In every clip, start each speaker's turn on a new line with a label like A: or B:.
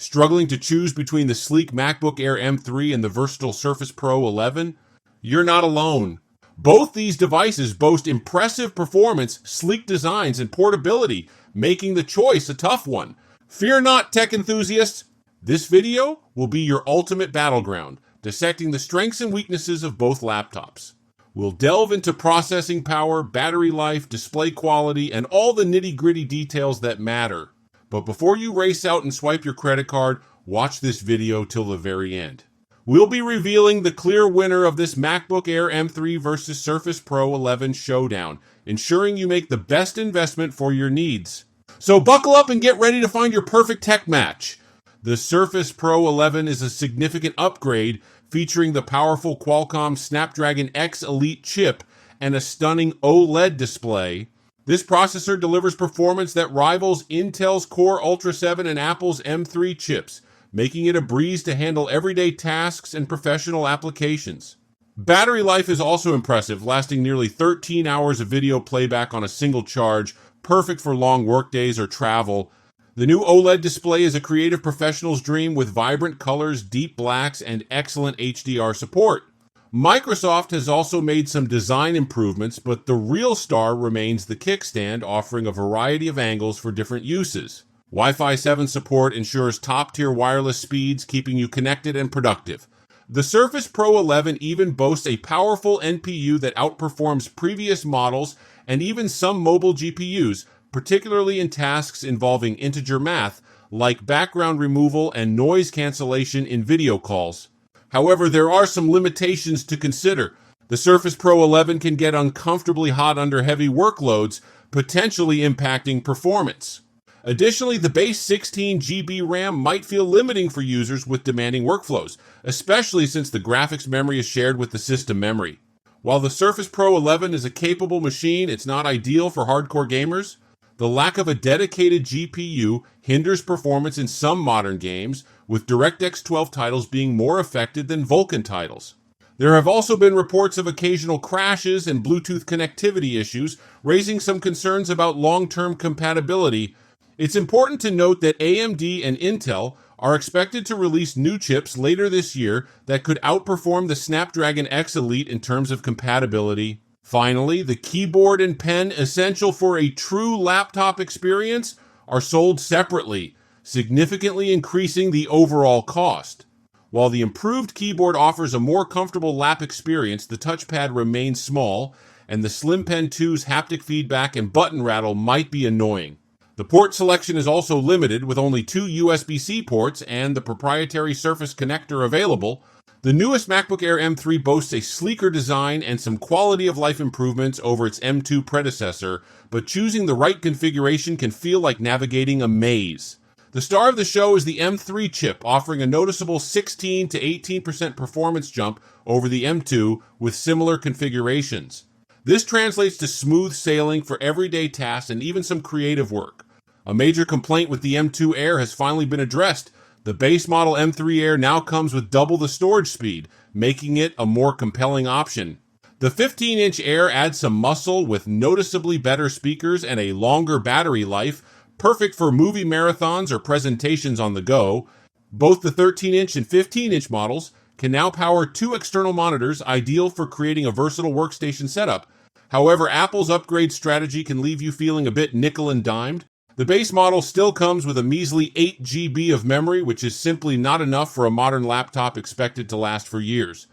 A: Struggling to choose between the sleek MacBook Air M3 and the versatile Surface Pro 11? You're not alone. Both these devices boast impressive performance, sleek designs, and portability, making the choice a tough one. Fear not, tech enthusiasts! This video will be your ultimate battleground, dissecting the strengths and weaknesses of both laptops. We'll delve into processing power, battery life, display quality, and all the nitty-gritty details that matter. But before you race out and swipe your credit card, watch this video till the very end. We'll be revealing the clear winner of this MacBook Air M3 versus Surface Pro 11 showdown, ensuring you make the best investment for your needs. So buckle up and get ready to find your perfect tech match. The Surface Pro 11 is a significant upgrade, featuring the powerful Qualcomm Snapdragon X Elite chip and a stunning OLED display. This processor delivers performance that rivals Intel's Core Ultra 7 and Apple's M3 chips, making it a breeze to handle everyday tasks and professional applications. Battery life is also impressive, lasting nearly 13 hours of video playback on a single charge, perfect for long workdays or travel. The new OLED display is a creative professional's dream with vibrant colors, deep blacks, and excellent HDR support. Microsoft has also made some design improvements, but the real star remains the kickstand, offering a variety of angles for different uses. Wi-Fi 7 support ensures top-tier wireless speeds, keeping you connected and productive. The Surface Pro 11 even boasts a powerful NPU that outperforms previous models and even some mobile GPUs, particularly in tasks involving integer math, like background removal and noise cancellation in video calls. However, there are some limitations to consider. The Surface Pro 11 can get uncomfortably hot under heavy workloads, potentially impacting performance. Additionally, the base 16 GB RAM might feel limiting for users with demanding workflows, especially since the graphics memory is shared with the system memory. While the Surface Pro 11 is a capable machine, it's not ideal for hardcore gamers. The lack of a dedicated GPU hinders performance in some modern games, with DirectX 12 titles being more affected than Vulkan titles. There have also been reports of occasional crashes and Bluetooth connectivity issues, raising some concerns about long-term compatibility. It's important to note that AMD and Intel are expected to release new chips later this year that could outperform the Snapdragon X Elite in terms of compatibility. Finally, the keyboard and pen essential for a true laptop experience are sold separately, significantly increasing the overall cost. While the improved keyboard offers a more comfortable lap experience, the touchpad remains small, and the Slim Pen 2's haptic feedback and button rattle might be annoying. The port selection is also limited, with only 2 USB-C ports and the proprietary Surface connector available. The newest MacBook Air M3 boasts a sleeker design and some quality-of-life improvements over its M2 predecessor, but choosing the right configuration can feel like navigating a maze. The star of the show is the M3 chip, offering a noticeable 16 to 18% performance jump over the M2 with similar configurations. This translates to smooth sailing for everyday tasks and even some creative work. A major complaint with the M2 Air has finally been addressed. The base model M3 Air now comes with double the storage speed, making it a more compelling option. The 15-inch Air adds some muscle with noticeably better speakers and a longer battery life, perfect for movie marathons or presentations on the go. Both the 13-inch and 15-inch models can now power 2 external monitors, ideal for creating a versatile workstation setup. However, Apple's upgrade strategy can leave you feeling a bit nickel and dimed. The base model still comes with a measly 8 GB of memory, which is simply not enough for a modern laptop expected to last for years.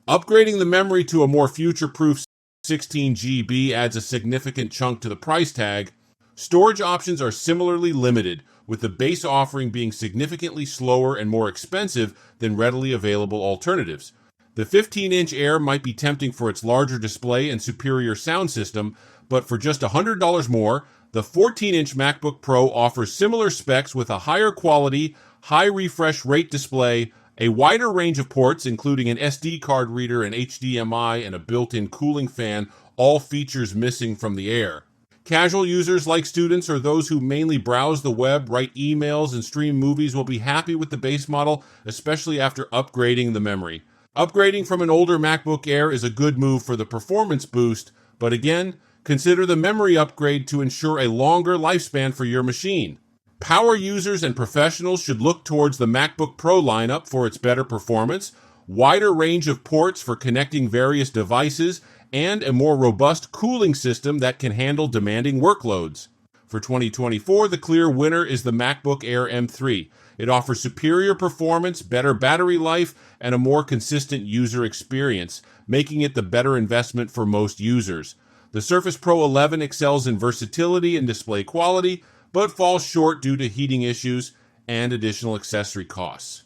A: Upgrading the memory to a more future-proof 16 GB adds a significant chunk to the price tag. Storage options are similarly limited, with the base offering being significantly slower and more expensive than readily available alternatives. The 15-inch Air might be tempting for its larger display and superior sound system, but for just $100 more, the 14-inch MacBook Pro offers similar specs with a higher quality, high refresh rate display, a wider range of ports including an SD card reader, an HDMI, and a built-in cooling fan, all features missing from the Air. Casual users like students or those who mainly browse the web, write emails, and stream movies will be happy with the base model, especially after upgrading the memory. Upgrading from an older MacBook Air is a good move for the performance boost, but again, consider the memory upgrade to ensure a longer lifespan for your machine. Power users and professionals should look towards the MacBook Pro lineup for its better performance, wider range of ports for connecting various devices, and a more robust cooling system that can handle demanding workloads. For 2024, the clear winner is the MacBook Air M3. It offers superior performance, better battery life, and a more consistent user experience, making it the better investment for most users. The Surface Pro 11 excels in versatility and display quality, but falls short due to heating issues and additional accessory costs.